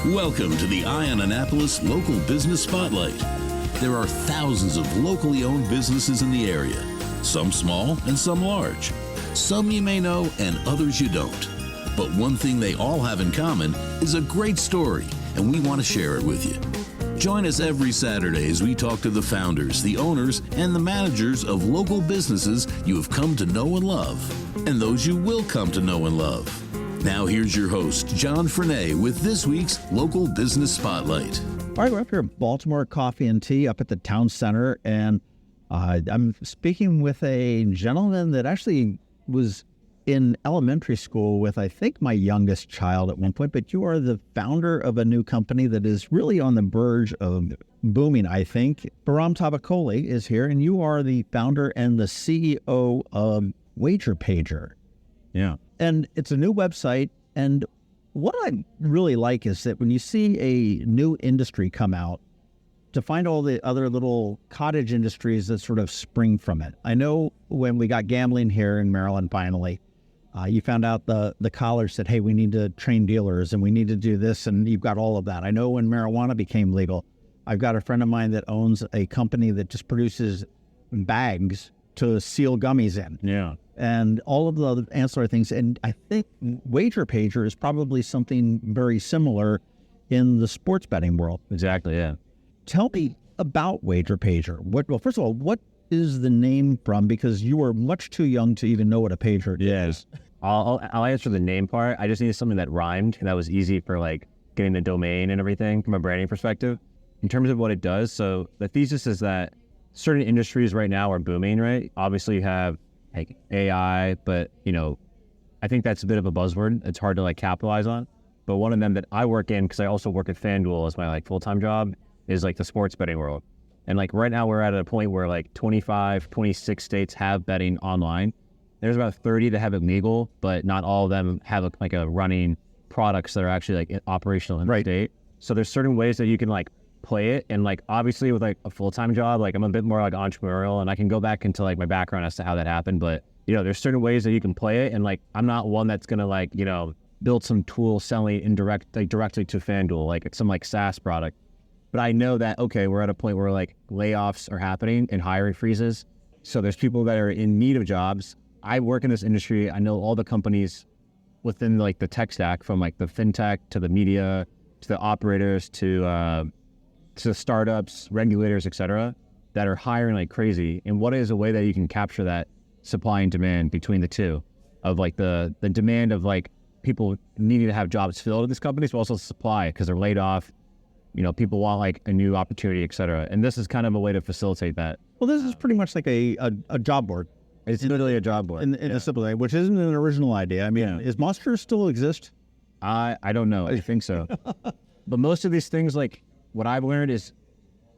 Welcome to the Eye on Annapolis Local Business Spotlight. There are thousands of locally owned businesses in the area, some small and some large. Some you may know and others you don't. But one thing they all have in common is a great story, and we want to share it with you. Join us every Saturday as we talk to the founders, the owners, and the managers of local businesses you have come to know and love, and those you will come to know and love. Now here's your host, John Frenay, with this week's Local Business Spotlight. All right, we're up here at Baltimore Coffee and Tea up at the town center, and I'm speaking with a gentleman that actually was in elementary school with, I think, my youngest child at one point, but you are the founder of a new company that is really on the verge of booming, I think. Bahram Tavakoli is here, and you are the founder and the CEO of Wager Pager. Yeah. And it's a new website, and what I really like is that when you see a new industry come out, to find all the other little cottage industries that sort of spring from it. I know when we got gambling here in Maryland finally, you found out the college said, hey, we need to train dealers and we need to do this, and you've got all of that. I know when marijuana became legal, I've got a friend of mine that owns a company that just produces bags to seal gummies in. Yeah. And all of the other ancillary things. And I think Wager Pager is probably something very similar in the sports betting world. Exactly, yeah. Tell me about Wager Pager. Well, first of all, what is the name from? Because you were much too young to even know what a pager is. Yes. I'll answer the name part. I just needed something that rhymed and that was easy for like getting the domain and everything from a branding perspective. In terms of what it does, so the thesis is that certain industries right now are booming, right? Obviously you have like AI, but I think that's a bit of a buzzword. It's hard to like capitalize on. But one of them that I work in, because I also work at FanDuel as my like full-time job, is like the sports betting world. And like right now we're at a point where like 25, 26 states have betting online. There's about 30 that have it legal, but not all of them have a running products that are actually like operational in the state. So there's certain ways that you can like play it. And like obviously with like a full-time job, like I'm a bit more like entrepreneurial, and I can go back into like my background as to how that happened. But there's certain ways that you can play it. And like I'm not one that's gonna like build some tool selling directly to FanDuel, like it's some like SaaS product. But I know that, okay, we're at a point where like layoffs are happening and hiring freezes. So there's people that are in need of jobs. I work in this industry. I know all the companies within like the tech stack, from like the fintech to the media, to the operators, to startups, regulators, et cetera, that are hiring like crazy. And what is a way that you can capture that supply and demand between the two, of like the demand of like people needing to have jobs filled at these companies, but also supply because they're laid off. People want like a new opportunity, et cetera. And this is kind of a way to facilitate that. Well, this is pretty much like a job board. It's literally a job board. In a simple way, which isn't an original idea. I mean, is Monster still exist? I don't know. I think so. But most of these things, like what I've learned is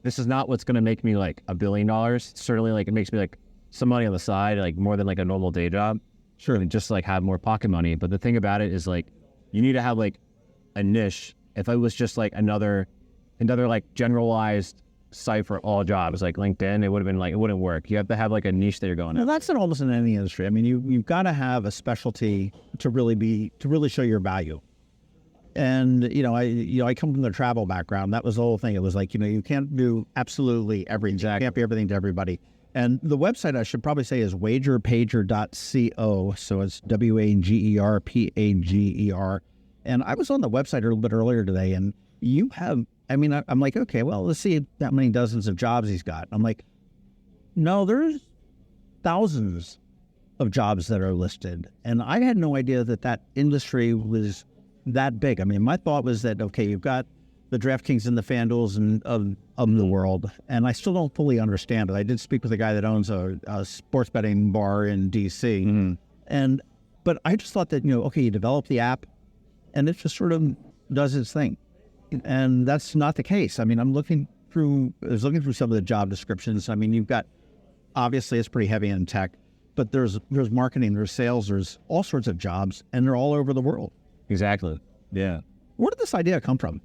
this is not what's going to make me like $1 billion. Certainly like it makes me like some money on the side, like more than like a normal day job. Sure. And just like have more pocket money. But the thing about it is like you need to have like a niche. If it was just like another like generalized site for all jobs like LinkedIn, it would have been like, it wouldn't work. You have to have like a niche that you're going at. That's almost in any industry. I mean, you've got to have a specialty to really show your value. And I come from the travel background. That was the whole thing. It was like you can't do absolutely everything. Exactly. You can't be everything to everybody. And the website, I should probably say, is wagerpager.co. So it's WAGERPAGER. And I was on the website a little bit earlier today, and you have, I'm like, okay, well, let's see how many dozens of jobs he's got. I'm like, no, there's thousands of jobs that are listed. And I had no idea that industry was that big. I mean, my thought was that, okay, you've got the DraftKings and the FanDuels and of the world, and I still don't fully understand it. I did speak with a guy that owns a sports betting bar in D.C., but I just thought that, okay, you develop the app, and it just sort of does its thing. And that's not the case. I mean, I was looking through some of the job descriptions. I mean, you've got, obviously it's pretty heavy in tech, but there's marketing, there's sales, there's all sorts of jobs, and they're all over the world. Exactly. Yeah. Where did this idea come from?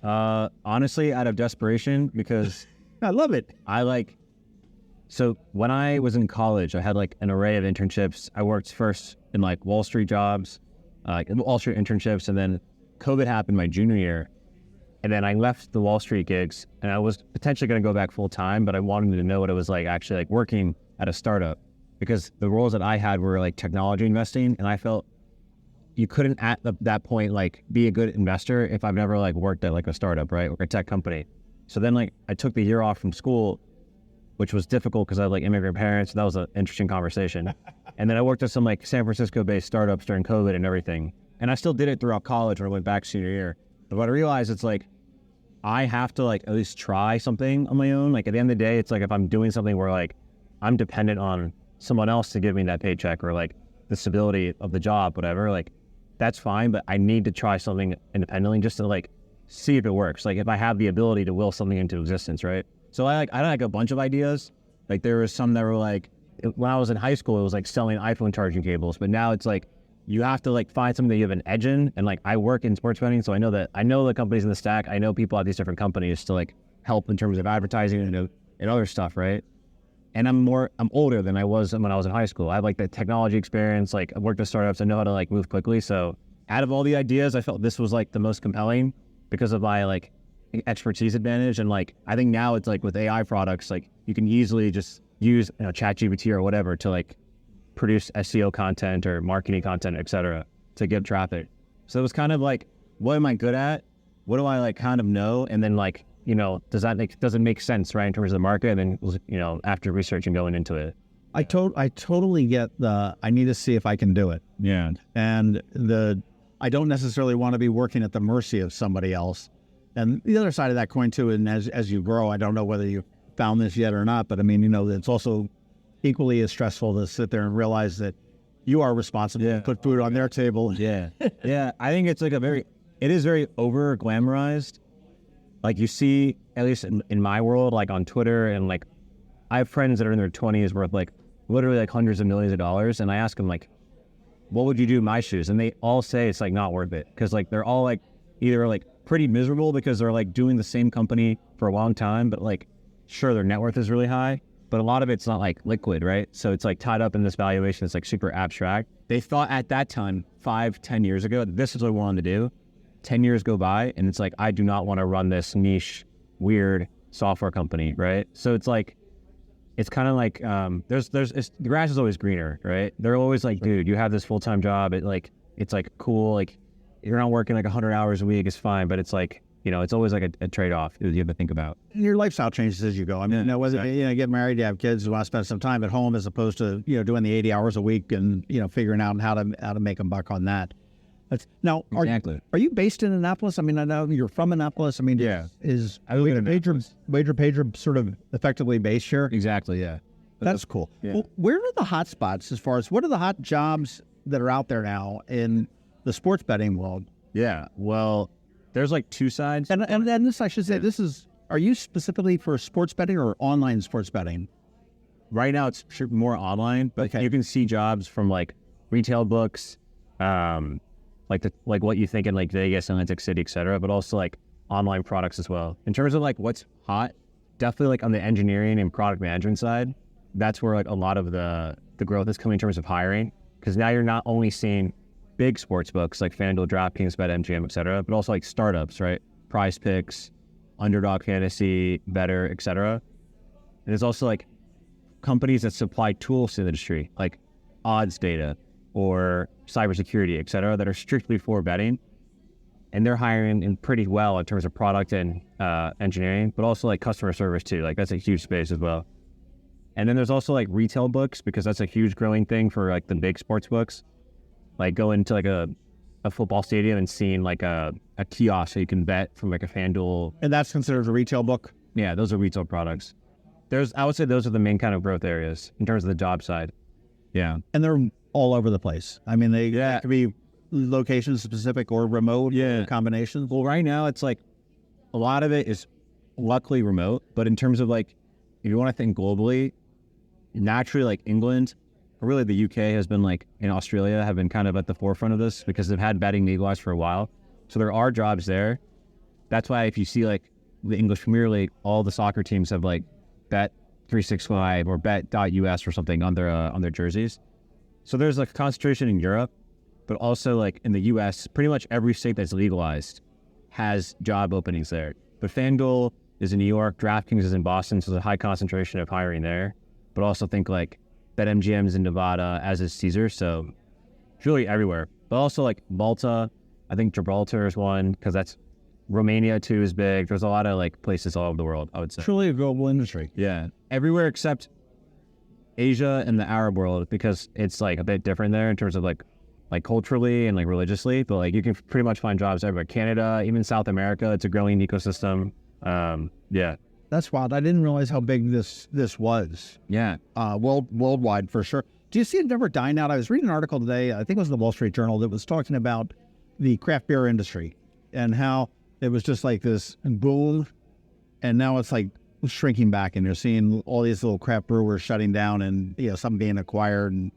Honestly, out of desperation, because I love it. So when I was in college, I had like an array of internships. I worked first in like Wall Street jobs, like Wall Street internships, and then COVID happened my junior year, And then I left the Wall Street gigs, and I was potentially going to go back full time, but I wanted to know what it was like actually like working at a startup, because the roles that I had were like technology investing, and I felt you couldn't at that point like be a good investor if I've never like worked at like a startup, right, or a tech company. So then like I took the year off from school, which was difficult because I had like immigrant parents. That was an interesting conversation. And then I worked at some like San Francisco-based startups during COVID and everything. And I still did it throughout college when I went back senior year. But what I realized, it's like I have to like at least try something on my own. Like at the end of the day, it's like if I'm doing something where like I'm dependent on someone else to give me that paycheck or like the stability of the job, whatever, like that's fine. But I need to try something independently just to like see if it works. Like if I have the ability to will something into existence, right? So I had like a bunch of ideas. Like there was some that were like, when I was in high school, it was like selling iPhone charging cables. But now it's like, you have to like find something that you have an edge in. And like I work in sports betting, so I know the companies in the stack. I know people at these different companies to like help in terms of advertising and other stuff, right? And I'm older than I was when I was in high school. I have like the technology experience, like I've worked at startups, I know how to like move quickly. So out of all the ideas, I felt this was like the most compelling because of my like expertise advantage. And like I think now it's like with AI products, like you can easily just use ChatGPT or whatever to like produce SEO content or marketing content, etc., to get traffic. So it was kind of like, what am I good at? What do I like kind of know? And then like, does it make sense, right, in terms of the market? And then, after research and going into it. I totally get I need to see if I can do it. Yeah. And I don't necessarily want to be working at the mercy of somebody else. And the other side of that coin too, and as you grow, I don't know whether you found this yet or not, but I mean, it's also equally as stressful to sit there and realize that you are responsible to put food on their table. Yeah. Yeah. I think it's like it is very over glamorized. Like you see, at least in my world, like on Twitter, and like I have friends that are in their 20s worth like literally like hundreds of millions of dollars. And I ask them like, what would you do in my shoes? And they all say it's like not worth it. Cause like they're all like either like pretty miserable because they're like doing the same company for a long time, but like sure, their net worth is really high, but a lot of it's not like liquid, right? So it's like tied up in this valuation. It's like super abstract. They thought at that time, 5-10 years ago, this is what I wanted to do. 10 years go by and it's like, I do not want to run this niche, weird software company, right? So it's like, it's kind of like, the grass is always greener, right? They're always like, dude, you have this full-time job. It's like cool. Like you're not working like 100 hours a week, it's fine. But it's like, it's always like a trade-off you have to think about. Your lifestyle changes as you go. I mean, whether you get married, you have kids, you want to spend some time at home as opposed to, doing the 80 hours a week and, figuring out how to make a buck on that. Now, are you based in Annapolis? I mean, I know you're from Annapolis. I mean, is Wager Pager sort of effectively based here? Exactly, yeah. That's cool. Yeah. Well, where are the hot spots as far as what are the hot jobs that are out there now in the sports betting world? Yeah, well, there's like two sides. And this, I should say, are you specifically for sports betting or online sports betting? Right now, it's more online, but you can see jobs from like retail books, like what you think in like Vegas, Atlantic City, etc., but also like online products as well. In terms of like what's hot, definitely like on the engineering and product management side, that's where like a lot of the growth is coming in terms of hiring, because now you're not only seeing big sports books like FanDuel, DraftKings, BetMGM, etc., but also like startups, right? Prize Picks, Underdog Fantasy, Better, etc. And there's also like companies that supply tools to the industry, like odds data or cybersecurity, etc., that are strictly for betting, and they're hiring in pretty well in terms of product and engineering, but also like customer service too. Like that's a huge space as well. And then there's also like retail books, because that's a huge growing thing for like the big sports books. Like going to like a football stadium and seeing like a kiosk so you can bet from like a FanDuel. And that's considered a retail book? Yeah, those are retail products. I would say those are the main kind of growth areas in terms of the job side. Yeah. And they're all over the place. I mean, they could be location specific or remote combinations. Well, right now it's like a lot of it is luckily remote, but in terms of like, if you want to think globally, naturally like England, or really the UK has been like, in Australia have been kind of at the forefront of this because they've had betting legalized for a while. So there are jobs there. That's why if you see like the English Premier League, all the soccer teams have like Bet365 or Bet.us or something on their jerseys. So there's like concentration in Europe, but also like in the US, pretty much every state that's legalized has job openings there. But FanDuel is in New York, DraftKings is in Boston, so there's a high concentration of hiring there. But also think like BetMGM is in Nevada, as is Caesar, so it's really everywhere. But also like Malta, I think Gibraltar is one, because that's Romania too is big. There's a lot of like places all over the world, I would say. Truly a global industry. Yeah, everywhere except Asia and the Arab world, because it's like a bit different there in terms of like culturally and like religiously. But like you can pretty much find jobs everywhere. Canada, even South America, it's a growing ecosystem. Yeah, That's wild. I didn't realize how big this was. yeah. Worldwide for sure. Do you see it never dying out? I was reading an article today, I think it was the Wall Street Journal, that was talking about the craft beer industry and how it was just like this boom, and now it's like shrinking back, and you're seeing all these little craft brewers shutting down, and some being acquired, and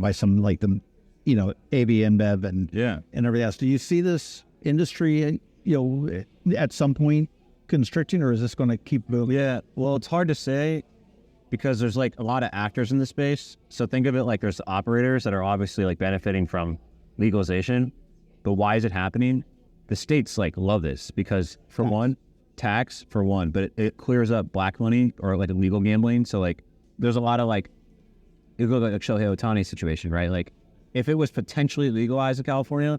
by some like the AB InBev and everything else. Do you see this industry at some point constricting, or is this going to keep moving? Yeah, well, it's hard to say because there's like a lot of actors in the space. So think of it like there's operators that are obviously like benefiting from legalization. But why is it happening? The states like love this because for one, tax for one, but it clears up black money or like illegal gambling. So like there's a lot of like, you go like a Shohei Ohtani situation, right? Like if it was potentially legalized in California,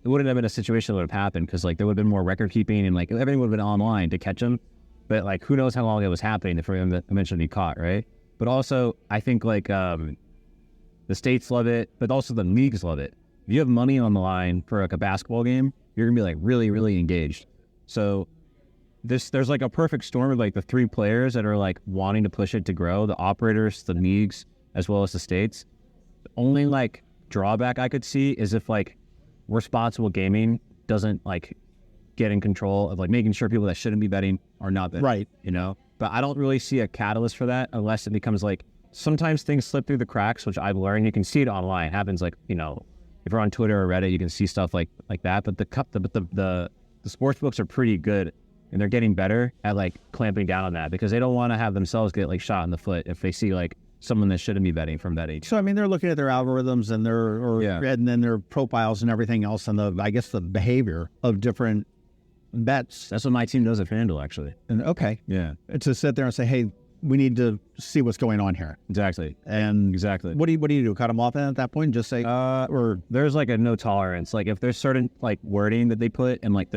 it wouldn't have been a situation that would have happened because like there would have been more record keeping and like everything would have been online to catch them. But like who knows how long it was happening for him to eventually be caught, right? But also I think like the states love it, but also the leagues love it. If you have money on the line for like a basketball game, you're gonna be like really, really engaged. So there's like a perfect storm of like the three players that are like wanting to push it to grow, the operators, the leagues, as well as the states. The only like drawback I could see is if like responsible gaming doesn't like get in control of like making sure people that shouldn't be betting are not betting. Right. But I don't really see a catalyst for that unless it becomes like sometimes things slip through the cracks, which I've learned. You can see it online. It happens like, if you're on Twitter or Reddit, you can see stuff like that. But the sports books are pretty good, and they're getting better at like clamping down on that because they don't want to have themselves get like shot in the foot if they see like someone that shouldn't be betting from betting. So I mean, they're looking at their algorithms and and then their profiles and everything else, and the behavior of different bets. That's what my team does at FanDuel, actually. And Yeah, it's to sit there and say, hey, we need to see what's going on here. exactly. And Exactly. what do you do? Cut them off at that point? Just say, or there's like a no tolerance. Like if there's certain like wording that they put and like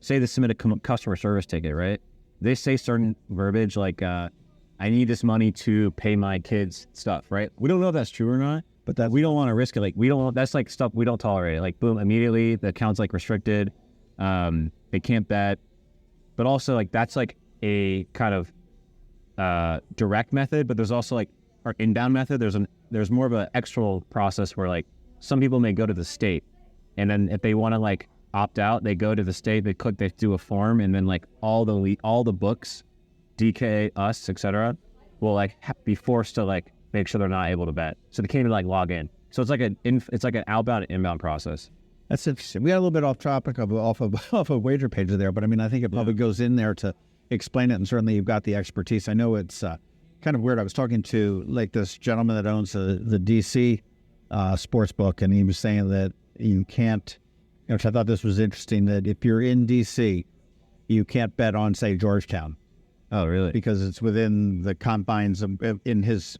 say they submit a customer service ticket, right? They say certain verbiage like, I need this money to pay my kids stuff, right? We don't know if that's true or not, but we don't want to risk it. Like that's like stuff we don't tolerate. Like boom, immediately the account's like restricted. They can't bet, but also like that's like a kind of direct method, but there's also like our inbound method. There's more of an external process where like some people may go to the state, and then if they want to like opt out, they go to the state, they do a form, and then like all the books, DK, us, etc., will like be forced to like make sure they're not able to bet, so they can't even like log in. So it's like an outbound and inbound process. That's interesting. We got a little bit off topic off of Wager Page there, but I mean, I think it probably goes in there to explain it, and certainly you've got the expertise. I know it's kind of weird. I was talking to like this gentleman that owns the DC sports book, and he was saying that you can't, which I thought this was interesting, that if you're in DC, you can't bet on, say, Georgetown. Oh, really? Because it's within the confines of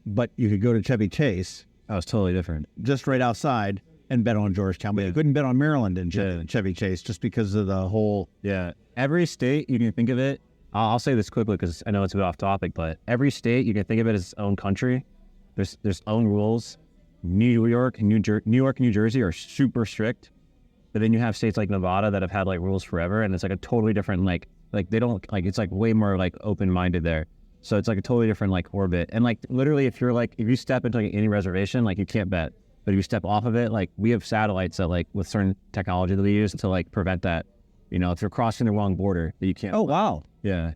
but you could go to Chevy Chase. Oh, it's totally different. Just right outside and bet on Georgetown, but you couldn't bet on Maryland and Chevy Chase just because of the whole. Yeah. Every state, you can think of it. I'll say this quickly because I know it's a bit off topic, but every state, you can think of it as its own country. There's own rules. New York and New Jersey are super strict, but then you have states like Nevada that have had like rules forever, and it's like a totally different like they don't like, it's like way more like open-minded there. So it's like a totally different like orbit. And like literally if you step into like any reservation, like you can't bet. But if you step off of it, like we have satellites that like with certain technology that we use to like prevent that. If you're crossing the wrong border, that you can't. Oh, wow. Yeah.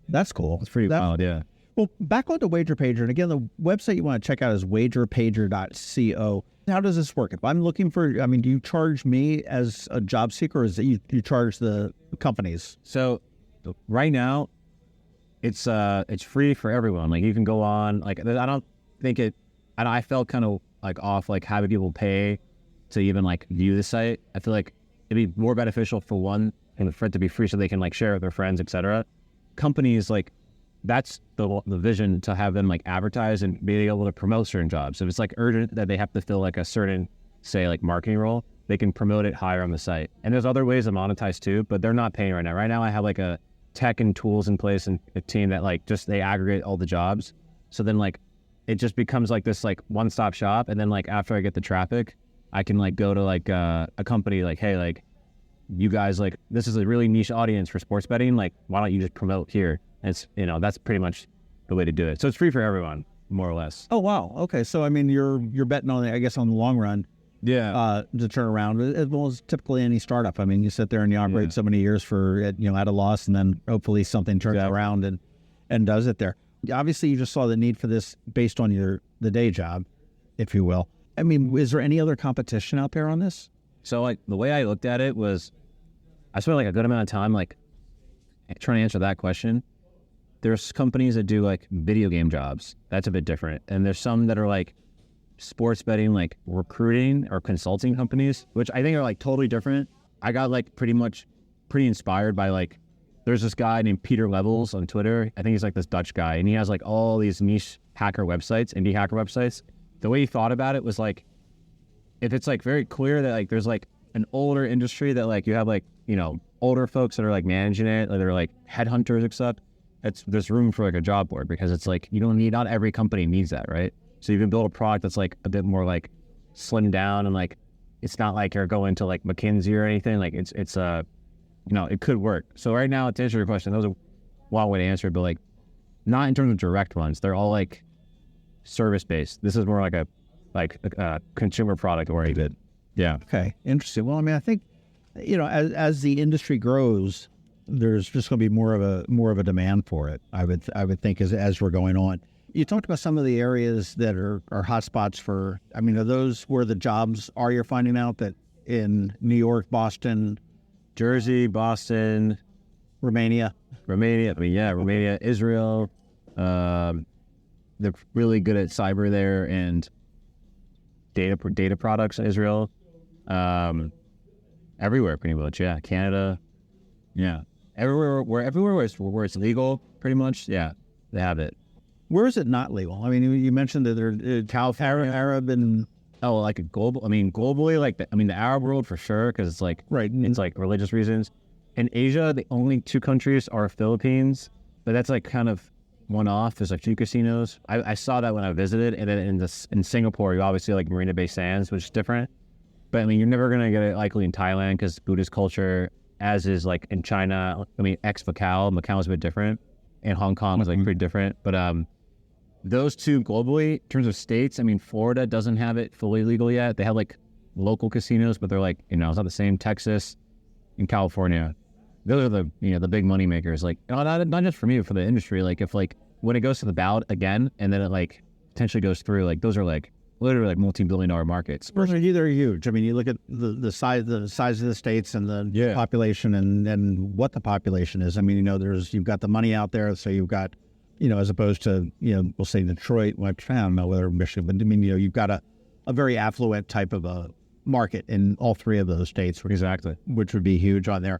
That's cool. It's pretty wild, yeah. Well, back on to Wager Pager, and again, the website you want to check out is wagerpager.co. How does this work? If I'm looking for, do you charge me as a job seeker, or is it you charge the companies? So right now, it's free for everyone. Like you can go on, like I don't think it, and I felt kind of like off like having people pay to even like view the site. I feel like it'd be more beneficial for one and for it to be free so they can like share it with their friends, etc. Companies like that's the vision, to have them like advertise and be able to promote certain jobs. If it's like urgent that they have to fill like a certain, say, like marketing role, they can promote it higher on the site. And there's other ways to monetize too, but they're not paying right now. Right now I have like a tech and tools in place and a team that like just they aggregate all the jobs. So then like it just becomes like this like one-stop shop. And then like after I get the traffic, I can like go to like a company like, hey, like you guys, like this is a really niche audience for sports betting. Like why don't you just promote here? And it's, you know, that's pretty much the way to do it. So it's free for everyone, more or less. Oh, wow. Okay. So, I mean, you're betting on, I guess, on the long run. Yeah. To turn around, as well as typically any startup. I mean, you sit there and you operate so many years for, at a loss, and then hopefully something turns around and does it there. Obviously, you just saw the need for this based on the day job, if you will. I mean, is there any other competition out there on this? So like the way I looked at it was, I spent like a good amount of time like trying to answer that question. There's companies that do like video game jobs. That's a bit different. And there's some that are like sports betting, like recruiting or consulting companies, which I think are like totally different. I got like pretty inspired by like, there's this guy named Peter Levels on Twitter. I think he's like this Dutch guy, and he has like all these niche hacker websites, indie hacker websites. The way he thought about it was like, if it's like very clear that like there's like an older industry that like you have like, older folks that are like managing it, or they're like headhunters, except there's room for like a job board, because it's like not every company needs that, right? So you can build a product that's like a bit more like slimmed down, and like it's not like you're going to like McKinsey or anything. Like it's it could work. So right now, to answer your question, that was a wild way to answer it, but like not in terms of direct ones. They're all like service based. This is more like a consumer product oriented. Yeah. Okay. Interesting. Well, I mean, I think as the industry grows, there's just going to be more of a demand for it. I would think as we're going on. You talked about some of the areas that are hotspots for. I mean, are those where the jobs are? You're finding out that in New York, Boston, Jersey, Boston, Romania. I mean, yeah, Romania, Israel. They're really good at cyber there and data products in Israel. Everywhere pretty much. Yeah, Canada. Yeah, everywhere where it's legal, pretty much. Yeah, they have it. Where is it not legal? I mean, you mentioned that they're California, Arab, and like a global. I mean, globally, like the Arab world for sure, because it's like it's like religious reasons. In Asia, the only two countries are Philippines, but that's like kind of one off. There's a few casinos. I saw that when I visited, and then in Singapore, you obviously like Marina Bay Sands, which is different. But I mean, you're never gonna get it likely in Thailand because Buddhist culture, as is like in China. I mean, Macau is a bit different, and Hong Kong is like pretty different. But those two globally, in terms of states, I mean, Florida doesn't have it fully legal yet. They have like local casinos, but they're like it's not the same. Texas and California, those are the big money makers. Like not just for me, but for the industry. Like if like when it goes to the ballot again, and then it like potentially goes through, like those are like literally like multi-billion-dollar markets. They're huge. I mean, you look at the size of the states and the population and what the population is. I mean, you've got the money out there, so you've got, as opposed to, we'll say Detroit, I don't know whether Michigan, but I mean, you've got a very affluent type of a market in all three of those states. Exactly. Which would be huge on there.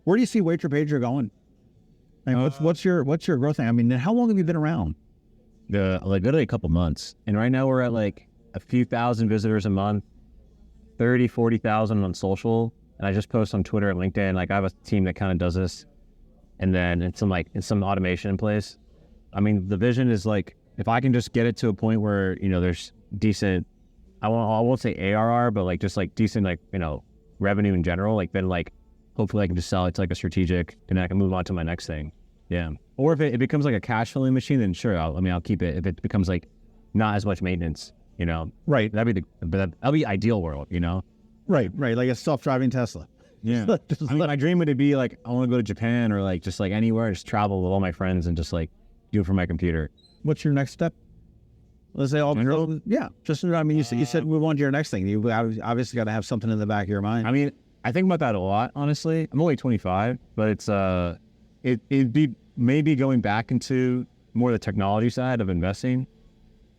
Where do you see Wager Pager going? I mean, what's your growth thing? I mean, how long have you been around? Literally a couple months. And right now we're at like a few thousand visitors a month, 30, 40,000 on social. And I just post on Twitter and LinkedIn. Like I have a team that kind of does this. And then it's some automation in place. I mean, the vision is like, if I can just get it to a point where, there's decent, I won't say ARR, but like just like decent, like, revenue in general, like then like, hopefully I can just sell it to like a strategic and I can move on to my next thing. Yeah. Or if it becomes like a cash flowing machine, then sure, I'll keep it. If it becomes like not as much maintenance, right. That'll be ideal world, Right. Like a self-driving Tesla. Yeah. My dream would be like, I want to go to Japan or like just like anywhere, just travel with all my friends and just like do it from my computer. What's your next step? Let's say you said move on to your next thing. You obviously got to have something in the back of your mind. I mean, I think about that a lot, honestly. I'm only 25, but it's it'd be maybe going back into more the technology side of investing.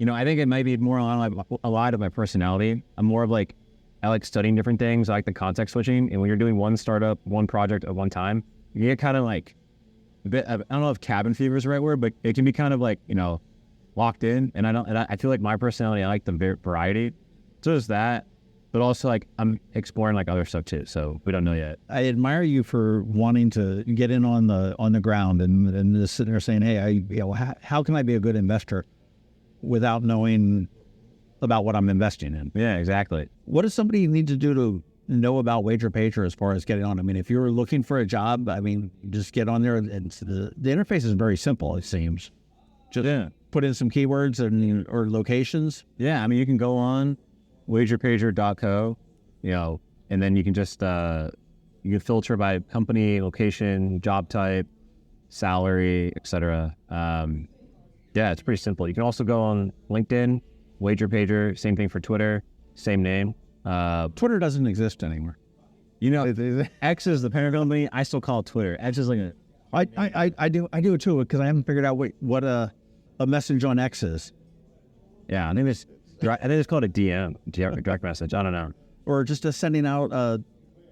I think it might be more aligned of my personality. I'm more of like I like studying different things. I like the context switching. And when you're doing one startup, one project at one time, you get kind of like a bit of, I don't know if cabin fever is the right word, but it can be kind of like, locked in. And I feel like my personality, I like the variety. So there's that, but also like I'm exploring like other stuff too. So we don't know yet. I admire you for wanting to get in on the ground and just sitting there saying, hey, how can I be a good investor without knowing about what I'm investing in? Yeah, exactly. What does somebody need to do to know about WagerPager as far as getting on? I mean, if you're looking for a job, I mean, just get on there, and the interface is very simple, it seems. Just put in some keywords or locations. Yeah, I mean, you can go on wagerpager.co, and then you can just you can filter by company, location, job type, salary, etc. Yeah, it's pretty simple. You can also go on LinkedIn, WagerPager, same thing for Twitter, same name. Twitter doesn't exist anymore. X is the parent company. I still call it Twitter. X is like a... I do it too, because I haven't figured out what a message on X is. Yeah, I think it's called a DM, direct message. I don't know. Or just sending out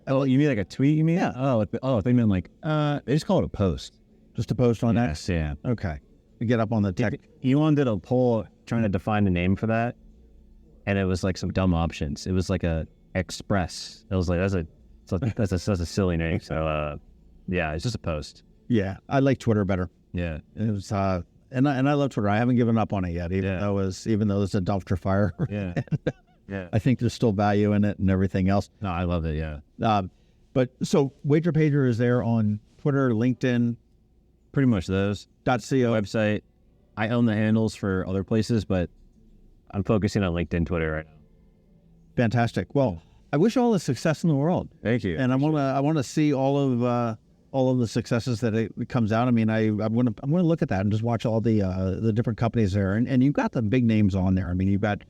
oh, you mean like a tweet? You mean? Yeah. They mean like they just call it a post. Just a post on X. Yeah. Okay. You get up on the tech. Elon did a poll trying to define the name for that, and it was like some dumb options. It was like a Express. It was like that's a silly name. So yeah, it's just a post. Yeah, I like Twitter better. Yeah, it was and I love Twitter. I haven't given up on it yet, even though it's a dumpster fire. Yeah. Yeah. I think there's still value in it and everything else. No, I love it. Yeah. But so WagerPager is there on Twitter, LinkedIn, pretty much those. .co website. I own the handles for other places, but I'm focusing on LinkedIn, Twitter right now. Fantastic. Well, I wish all the success in the world. Thank you. And I want to see all of the successes that it comes out. I mean, I'm going to look at that and just watch all the different companies there. And you've got the big names on there. I mean, you've got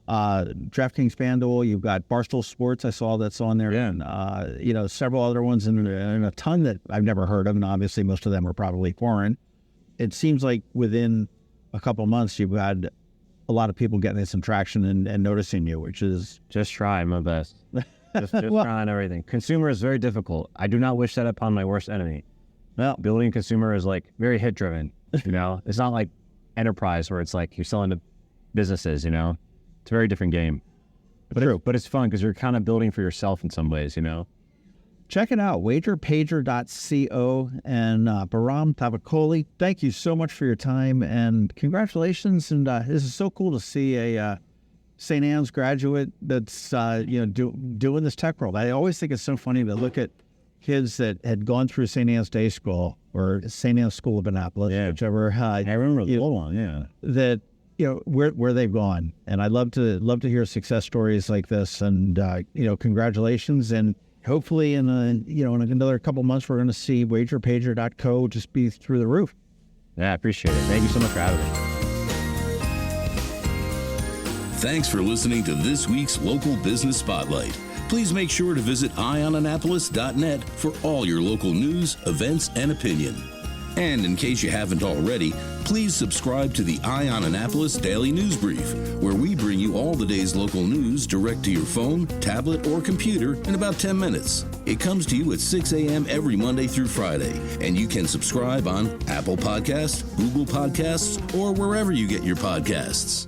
DraftKings, FanDuel, you've got Barstool Sports. I saw that's on there. Yeah. And several other ones and a ton that I've never heard of. And obviously, most of them are probably foreign. It seems like within a couple of months, you've had a lot of people getting some traction and noticing you, which is just trying my best. Just trying everything. Consumer is very difficult. I do not wish that upon my worst enemy. Well, building consumer is like very hit driven. It's not like enterprise where it's like you're selling to businesses. It's a very different game. But it's fun because you're kind of building for yourself in some ways. Check it out, wagerpager.co. And Bahram Tavakoli, thank you so much for your time and congratulations. And this is so cool to see a St. Anne's graduate that's doing this tech world. I always think it's so funny to look at kids that had gone through St. Anne's Day School or St. Anne's School of Annapolis, whichever. I remember the old one. Yeah, that where they've gone, and I'd love to hear success stories like this. And congratulations. And hopefully in another couple months, we're going to see wagerpager.co just be through the roof. Yeah, I appreciate it. Thank you so much for having me. Thanks for listening to this week's Local Business Spotlight. Please make sure to visit eyeonannapolis.net for all your local news, events, and opinion. And in case you haven't already, please subscribe to the Eye on Annapolis Daily News Brief, where we bring you all the day's local news direct to your phone, tablet, or computer in about 10 minutes. It comes to you at 6 a.m. every Monday through Friday, and you can subscribe on Apple Podcasts, Google Podcasts, or wherever you get your podcasts.